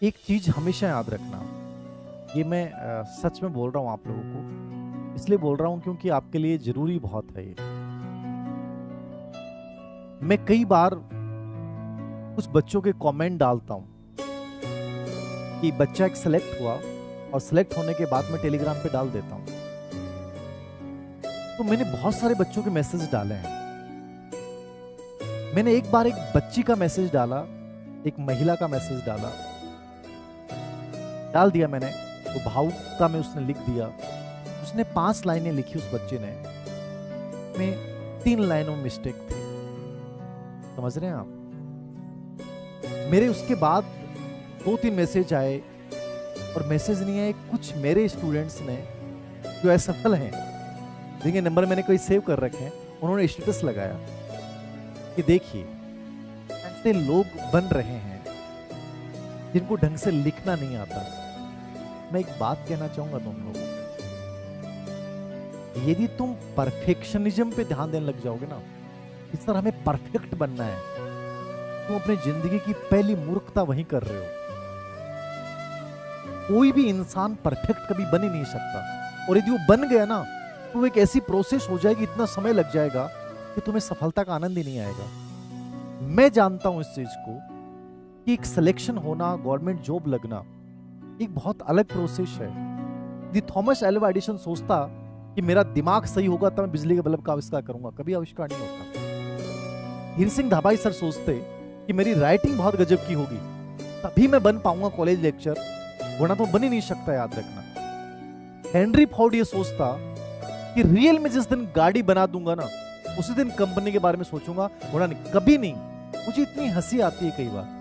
एक चीज हमेशा याद रखना। ये मैं सच में बोल रहा हूँ आप लोगों को, इसलिए बोल रहा हूँ क्योंकि आपके लिए जरूरी बहुत है ये। मैं कई बार कुछ बच्चों के कमेंट डालता हूँ कि बच्चा एक सेलेक्ट हुआ और सेलेक्ट होने के बाद मैं टेलीग्राम पे डाल देता हूँ। तो मैंने बहुत सारे बच्चों के मैसेज डाले हैं। मैंने एक बार एक बच्ची का मैसेज डाला, एक महिला का मैसेज डाल दिया मैंने, तो भावुकता में उसने लिख दिया। उसने 5 लाइनें लिखी उस बच्चे ने, में 3 लाइनों में मिस्टेक थी। समझ रहे हैं आप? मेरे उसके बाद 2-3 मैसेज आए, और मैसेज नहीं आए, कुछ मेरे स्टूडेंट्स ने जो असफल हैं, जिनके नंबर मैंने कोई सेव कर रखे हैं, उन्होंने स्टेटस लगाया कि देखिए ऐसे लोग बन रहे हैं जिनको ढंग से लिखना नहीं आता। मैं एक बात कहना चाहूंगा तुम लोगों को, यदि तुम परफेक्शनिज्म पे ध्यान देने लग जाओगे ना, इस तरह हमें परफेक्ट बनना है, तुम अपनी जिंदगी की पहली मूर्खता वहीं कर रहे हो। कोई भी इंसान परफेक्ट कभी बन ही नहीं सकता, और यदि वो बन गया ना, तो एक ऐसी प्रोसेस हो जाएगी, इतना समय लग जाएगा कि तुम्हें सफलता का आनंद ही नहीं आएगा। मैं जानता हूं इस चीज को कि एक सिलेक्शन होना, गवर्नमेंट जॉब लगना एक बहुत अलग प्रोसेस है। यदि थॉमस एल्वा एडिसन सोचता कि मेरा दिमाग सही होगा तब मैं बिजली के बल्ब का आविष्कार करूंगा, कभी आविष्कार नहीं होता। हीर सिंह धाबाई सर सोचते कि मेरी राइटिंग बहुत गजब की होगी तभी मैं बन पाऊंगा कॉलेज लेक्चर, वरना तो बन ही नहीं सकता, याद रखना। हेनरी फोर्ड ये सोचता कि रियल में जिस दिन गाड़ी बना दूंगा ना, उसी दिन कंपनी के बारे में सोचूंगा, वरना नहीं, कभी नहीं। मुझे इतनी हंसी आती है कई बार।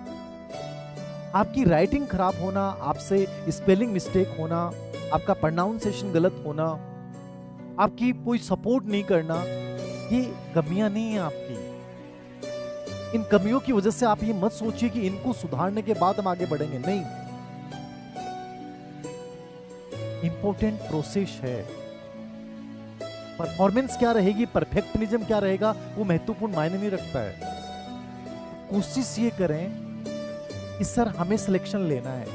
आपकी राइटिंग खराब होना, आपसे स्पेलिंग मिस्टेक होना, आपका प्रोनाउंसिएशन गलत होना, आपकी कोई सपोर्ट नहीं करना, ये कमियां नहीं है आपकी। इन कमियों की वजह से आप ये मत सोचिए कि इनको सुधारने के बाद हम आगे बढ़ेंगे, नहीं। इंपॉर्टेंट प्रोसेस है। परफॉर्मेंस क्या रहेगी, परफेक्शनिज्म क्या रहेगा, वो महत्वपूर्ण मायने नहीं रखता है। कोशिश ये करें कि सर हमें सिलेक्शन लेना है,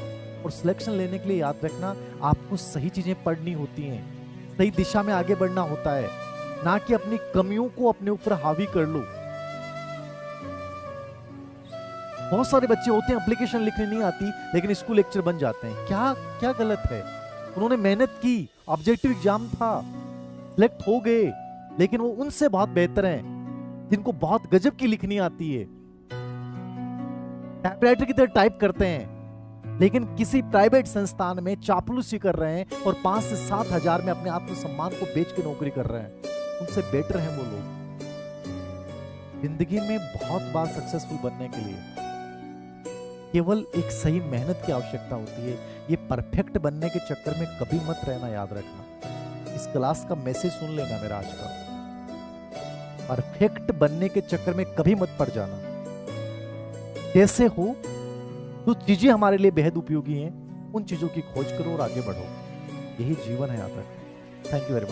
और सिलेक्शन लेने के लिए याद रखना, आपको सही चीजें पढ़नी होती हैं, सही दिशा में आगे बढ़ना होता है, ना कि अपनी कमियों को अपने ऊपर हावी कर लो। बहुत सारे बच्चे होते हैं एप्लीकेशन लिखने नहीं आती लेकिन स्कूल लेक्चर बन जाते हैं। क्या क्या गलत है? उन्होंने मेहनत की, ऑब्जेक्टिव एग्जाम था, सिलेक्ट हो गए, लेकिन वो उनसे बहुत बेहतर हैं जिनको बहुत गजब की लिखनी आती है, टाइपराइटर की तरह टाइप करते हैं, लेकिन किसी प्राइवेट संस्थान में चापलूसी कर रहे हैं और 5 से 7 हजार में अपने आत्मसम्मान को बेच के नौकरी कर रहे हैं। उनसे बेटर हैं वो लोग। जिंदगी में बहुत बार सक्सेसफुल बनने के लिए केवल एक सही मेहनत की आवश्यकता होती है। ये परफेक्ट बनने के चक्कर में कभी मत रहना, याद रखना। इस क्लास का मैसेज सुन लेना मेरा आज का, परफेक्ट बनने के चक्कर में कभी मत पड़ जाना। जैसे हो जो चीजें हमारे लिए बेहद उपयोगी हैं, उन चीजों की खोज करो और आगे बढ़ो। यही जीवन है। यहाँ तक। Thank you very much.